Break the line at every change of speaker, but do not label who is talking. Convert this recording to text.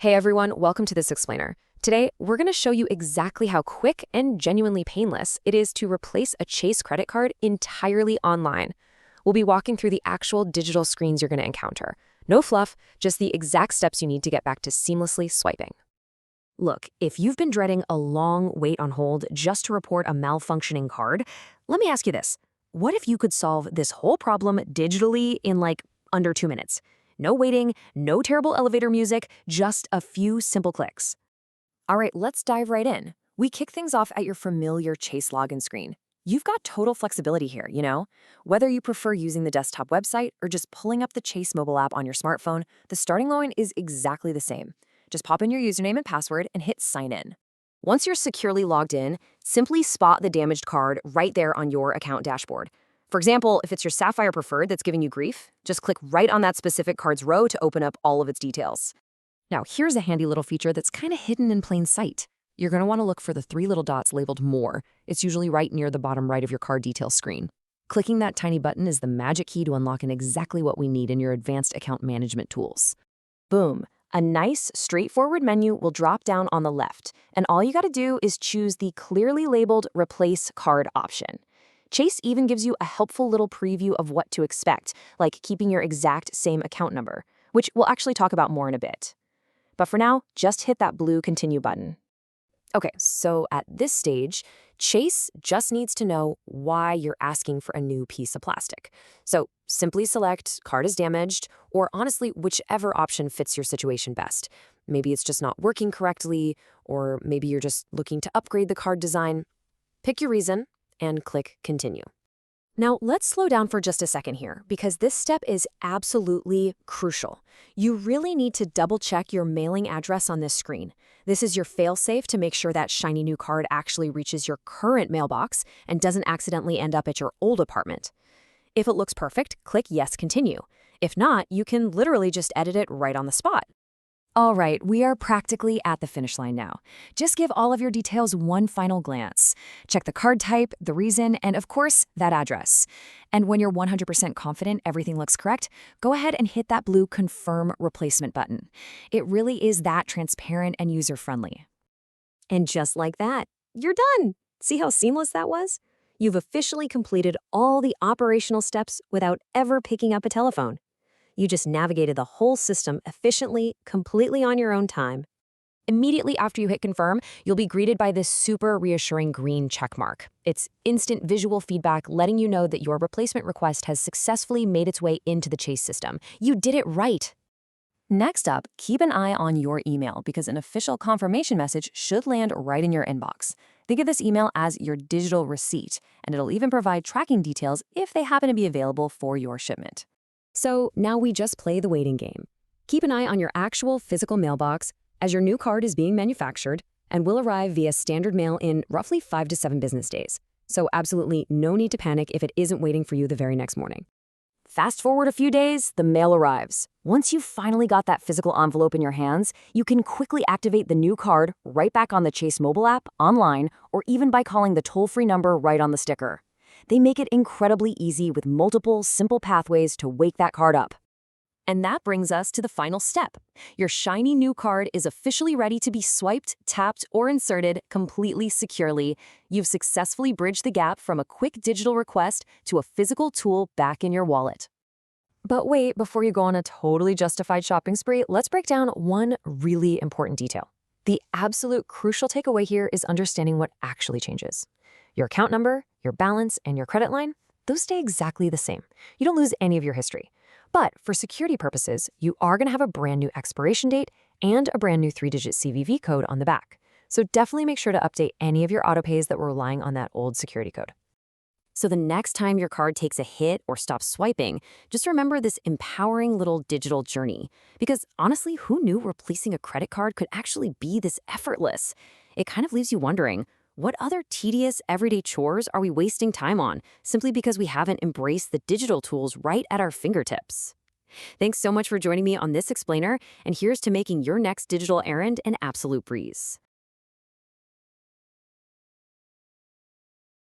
Hey everyone, welcome to this explainer. Today, we're going to show you exactly how quick and genuinely painless it is to replace a Chase credit card entirely online. We'll be walking through the actual digital screens you're going to encounter. No fluff, just the exact steps you need to get back to seamlessly swiping. Look, if you've been dreading a long wait on hold just to report a malfunctioning card, let me ask you this. What if you could solve this whole problem digitally in under 2 minutes? No waiting, no terrible elevator music, just a few simple clicks. All right, let's dive right in. We kick things off at your familiar Chase login screen. You've got total flexibility here, Whether you prefer using the desktop website or just pulling up the Chase mobile app on your smartphone, the starting line is exactly the same. Just pop in your username and password and hit sign in. Once you're securely logged in, simply spot the damaged card right there on your account dashboard. For example, if it's your Sapphire Preferred that's giving you grief, just click right on that specific card's row to open up all of its details. Now, here's a handy little feature that's kind of hidden in plain sight. You're going to want to look for the 3 little dots labeled More. It's usually right near the bottom right of your card details screen. Clicking that tiny button is the magic key to unlocking exactly what we need in your advanced account management tools. Boom. A nice, straightforward menu will drop down on the left, and all you got to do is choose the clearly labeled Replace Card option. Chase even gives you a helpful little preview of what to expect, like keeping your exact same account number, which we'll actually talk about more in a bit. But for now, just hit that blue Continue button. Okay, so at this stage, Chase just needs to know why you're asking for a new piece of plastic. So simply select Card is damaged, or honestly, whichever option fits your situation best. Maybe it's just not working correctly, or maybe you're just looking to upgrade the card design. Pick your reason and click Continue. Now, let's slow down for just a second here, because this step is absolutely crucial. You really need to double-check your mailing address on this screen. This is your fail-safe to make sure that shiny new card actually reaches your current mailbox and doesn't accidentally end up at your old apartment. If it looks perfect, click Yes, Continue. If not, you can literally just edit it right on the spot. All right, we are practically at the finish line now. Just give all of your details one final glance. Check the card type, the reason, and of course, that address. And when you're 100% confident everything looks correct, go ahead and hit that blue Confirm Replacement button. It really is that transparent and user-friendly. And just like that, you're done. See how seamless that was? You've officially completed all the operational steps without ever picking up a telephone. You just navigated the whole system efficiently, completely on your own time. Immediately after you hit confirm, you'll be greeted by this super reassuring green check mark. It's instant visual feedback letting you know that your replacement request has successfully made its way into the Chase system. You did it right. Next up, keep an eye on your email because an official confirmation message should land right in your inbox. Think of this email as your digital receipt, and it'll even provide tracking details if they happen to be available for your shipment. So now we just play the waiting game. Keep an eye on your actual physical mailbox as your new card is being manufactured and will arrive via standard mail in roughly 5 to 7 business days. So absolutely no need to panic if it isn't waiting for you the very next morning. Fast forward a few days, the mail arrives. Once you've finally got that physical envelope in your hands, you can quickly activate the new card right back on the Chase mobile app, online, or even by calling the toll-free number right on the sticker. They make it incredibly easy with multiple, simple pathways to wake that card up. And that brings us to the final step. Your shiny new card is officially ready to be swiped, tapped, or inserted completely securely. You've successfully bridged the gap from a quick digital request to a physical tool back in your wallet. But wait, before you go on a totally justified shopping spree, let's break down one really important detail. The absolute crucial takeaway here is understanding what actually changes. Your account number, your balance, and your credit line, those stay exactly the same. You don't lose any of your history. But for security purposes, you are going to have a brand new expiration date and a brand new 3-digit CVV code on the back. So definitely make sure to update any of your autopays that were relying on that old security code. So the next time your card takes a hit or stops swiping, just remember this empowering little digital journey. Because honestly, who knew replacing a credit card could actually be this effortless? It kind of leaves you wondering, what other tedious everyday chores are we wasting time on simply because we haven't embraced the digital tools right at our fingertips? Thanks so much for joining me on this explainer, and here's to making your next digital errand an absolute breeze.